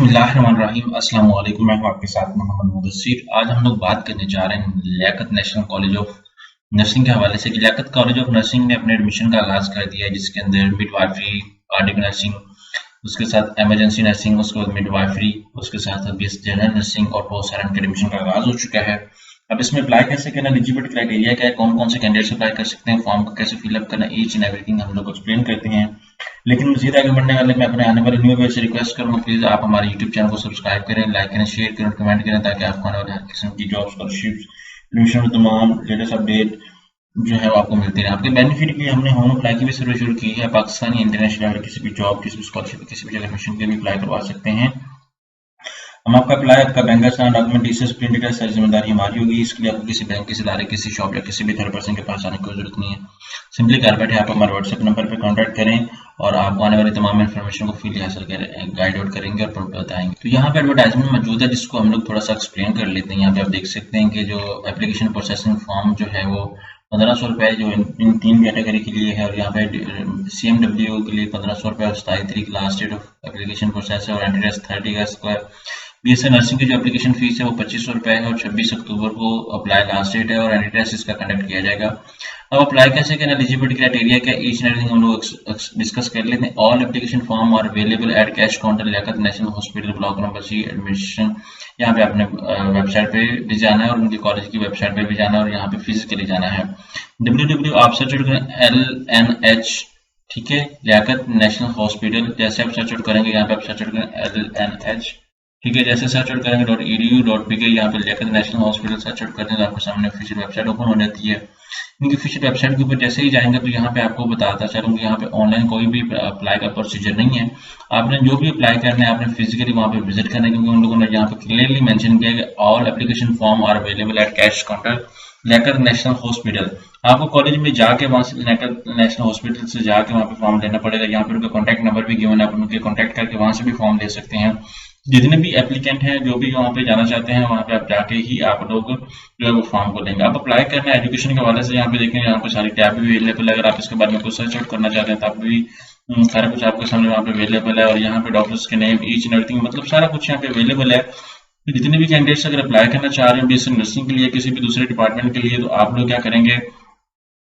बिस्मिल्लाह रहमान रहीम। अस्सलाम वालेकुम। मैं हूं आपके साथ मोहम्मद मुदस्सिर। आज हम लोग बात करने जा रहे हैं Liaquat national college of nursing के हवाले से। लियाकत कॉलेज ऑफ नर्सिंग ने अपने एडमिशन का आगाज कर दिया है, जिसके अंदर मिडवाइफरी, कार्डिक नर्सिंग, उसके साथ इमरजेंसी नर्सिंग, उसके बाद मिडवाइफरी, उसके साथ अभी जनरल नर्सिंग और पोस्ट के एडमिशन का आगाज हो चुका है। अब इसमें अप्लाई कैसे करना, एलिजिबिलिटी क्राइटेरिया क्या है, कौन कौन से कैंडिडेट्स अप्लाई कर सकते हैं, फॉर्म को कैसे फिलअप करना, ईच एंड एवरीथिंग हम लोग एक्सप्लेन करते हैं। लेकिन मजीद आगे बढ़ने वाले मैं अपने आने वाले न्यू वीडियो से रिक्वेस्ट करूंगा, प्लीज आप हमारे यूट्यूब चैनल को सब्सक्राइब करें, लाइक करें, शेयर करें, कमेंट करें, ताकि आपको आने वाले हर किस्म की जॉब स्कॉलरशिप्स, एडमिशन तमाम लेटेस्ट अपडेट जो है वो आपको मिलती है। आपके बेनिफिट के लिए हमने होम अप्लाई की भी सर्विस शुरू की है। पाकिस्तानी इंटरनेशनल किसी भी जॉब, किसी भी स्कॉलरशिप, किसी भी जगह एडमिशन के लिए अप्लाई करवा सकते हैं हम। आपका अप्लाई, आपका बैंक का डॉक्यूमेंट डिटेल्स प्रिंट कर, सारी जिम्मेदारी हमारी होगी। इसके लिए आपको किसी बैंक, किसी इदारे, किसी शॉप या किसी भी थर्ड पर्सन के पास आने की जरूरत नहीं है। सिंपली घर बैठे आप हमारे व्हाट्सएप नंबर पर कॉन्टैक्ट करें और आपको आने वाली तमाम इन्फॉर्मेशन को फ्रीली हासिल करें, गाइड आउट करेंगे और बताएंगे। तो यहाँ पे एडवर्टाइजमेंट मौजूद है, जिसको हम लोग थोड़ा सा एक्सप्लेन कर लेते हैं। यहाँ पे आप देख सकते हैं कि जो एप्लीकेशन प्रोसेसिंग फॉर्म जो है वो 1500 रुपये जो इन 3 कैटेगरी के लिए है, और यहाँ पे CMW के लिए 1500 रुपये और 27 तारीख last date of application process है, और एंट्री 30 अगस्त को। BSc नर्सिंग की जो एप्लीकेशन फीस है वो 2500 रुपये है, और 26 अक्टूबर को अप्लाई लास्ट डेट है, और एंट्री टेस्ट इसका कंडक्ट किया जाएगा। अब अप्लाई कैसे करना, एलिजिबिलिटी क्राइटेरिया क्या, ईच एंड एवरीथिंग हम लोग डिस्कस कर लेते हैं। All application form are available at cash counter Liaquat national hospital, block number C, admission. यहाँ पे आपने वेबसाइट पे भी जाना है और उनके कॉलेज की वेबसाइट पे भी जाना है, और यहाँ पे फिजिकली जाना है। www आप सर्च करें LNH, ठीक है, लियाकत नेशनल हॉस्पिटल। जैसे आप सर्च आउट करेंगे यहाँ पे आप सर्च आउट करें LNH, ठीक है। जैसे सर्च आउट करेंगे .edu.pk, यहाँ पे Liaquat national hospital search out करते हैं तो आपके सामने ऑफिशियल वेबसाइट ओपन हो जाती है। इनकी ऑफिशियल वेबसाइट के ऊपर जैसे ही जाएंगे तो यहाँ पे आपको बताता चलूँ कि यहाँ पे ऑनलाइन कोई भी अप्लाई का प्रोसीजर नहीं है। आपने जो भी अप्लाई करना है आपने फिजिकली वहाँ पे विजिट करना है, क्योंकि उन लोगों ने यहाँ पे क्लियरली मेंशन किया है कि all application form are available at cash counter Liaquat national hospital. आपको कॉलेज में जाके वहाँ से लियाकत नेशनल हॉस्पिटल से जाके वहाँ पे फॉर्म लेना पड़ेगा। यहाँ पे उनका कॉन्टैक्ट नंबर भी गिवन है, आप उनके कॉन्टैक्ट करके वहाँ से भी फॉर्म ले सकते हैं। जितने भी एप्लीकेंट हैं जो भी वहाँ पे जाना चाहते हैं, वहाँ पे आप जाके ही आप लोग जो है वो फॉर्म को लेंगे। आप अप्लाई करना है एजुकेशन के हवाले से, यहाँ पे देखें, यहाँ पे सारी टैब भी अवेलेबल है। अगर आप इसके बारे में कुछ सर्च आउट करना चाहते हैं तो आप भी सारा कुछ आपके सामने वहाँ पे अवेलेबल है, और यहाँ पे डॉक्टर्स के नेम, ईच एंड एवरीथिंग, मतलब सारा कुछ यहाँ पे अवेलेबल है। तो जितने भी कैंडिडेट्स अगर अप्लाई करना चाह रहे हैं BSc नर्सिंग के लिए, किसी भी दूसरे डिपार्टमेंट के लिए, तो आप लोग क्या करेंगे,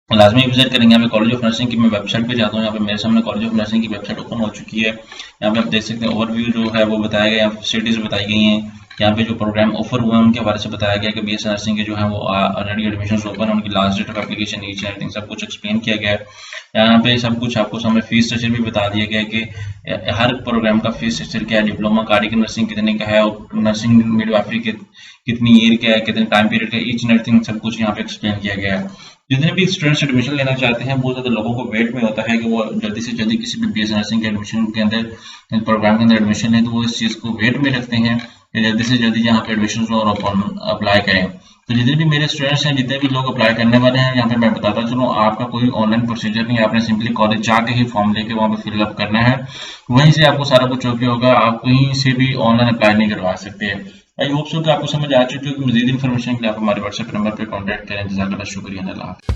लाजमी विजिट करेंगे। यहाँ पे कॉलेज ऑफ नर्सिंग की मैं वेबसाइट पे जाता हूँ। यहाँ पे मेरे सामने कॉलेज ऑफ नर्सिंग की वेबसाइट ओपन हो चुकी है। यहाँ पे आप देख सकते हैं ओवरव्यू जो है वो बताया गया है, फैसिलिटीज बताई गई हैं। यहाँ पे जो प्रोग्राम ऑफर हुए हैं उनके बारे से बताया गया कि BSc नर्सिंग के जो है वो ऑलरेडी एडमिशन ओपन है, उनकी last date of application, each and everything सब कुछ एक्सप्लेन किया गया है। यहाँ पे सब कुछ आपको सामने फीस स्ट्रक्चर भी बता दिया गया है कि हर प्रोग्राम का फीस स्ट्रक्चर क्या है, डिप्लोमा कार्डिक नर्सिंग कितने का है, और नर्सिंग मिडवाइफरी कितनी ईयर का है, कितने टाइम पीरियड का, ईच एंड एवरीथिंग सब कुछ यहाँ पे एक्सप्लेन किया गया है। जितने भी स्टूडेंट्स एडमिशन लेना चाहते हैं, बहुत ज़्यादा लोगों को वेट में होता है कि वो जल्दी से जल्दी किसी भी BSc नर्सिंग के एडमिशन के अंदर, प्रोग्राम के अंदर एडमिशन लें, तो वो इस चीज़ को वेट में रखते हैं कि जल्दी से जल्दी यहाँ पे एडमिशन और अप्लाई करें। तो जितने भी मेरे स्टूडेंट्स हैं, जितने भी लोग अप्लाई करने वाले हैं, यहाँ पे मैं बताता चलूँ, आपका कोई ऑनलाइन प्रोसीजर नहीं है। आपने सिंपली कॉलेज जाके ही फॉर्म लेके वहाँ पे फिलअप करना है, वहीं से आपको सारा कुछ ओके होगा। आप कहीं से भी ऑनलाइन अप्लाई नहीं करवा सकते। आई होप सो कि आपको समझ आ चुकी है। मजीद इन्फॉर्मेशन के लिए आप हमारे व्हाट्सएप नंबर पर कॉन्टैक्ट करें। जज़ाकल्लाह, शुक्रिया, अल्लाह।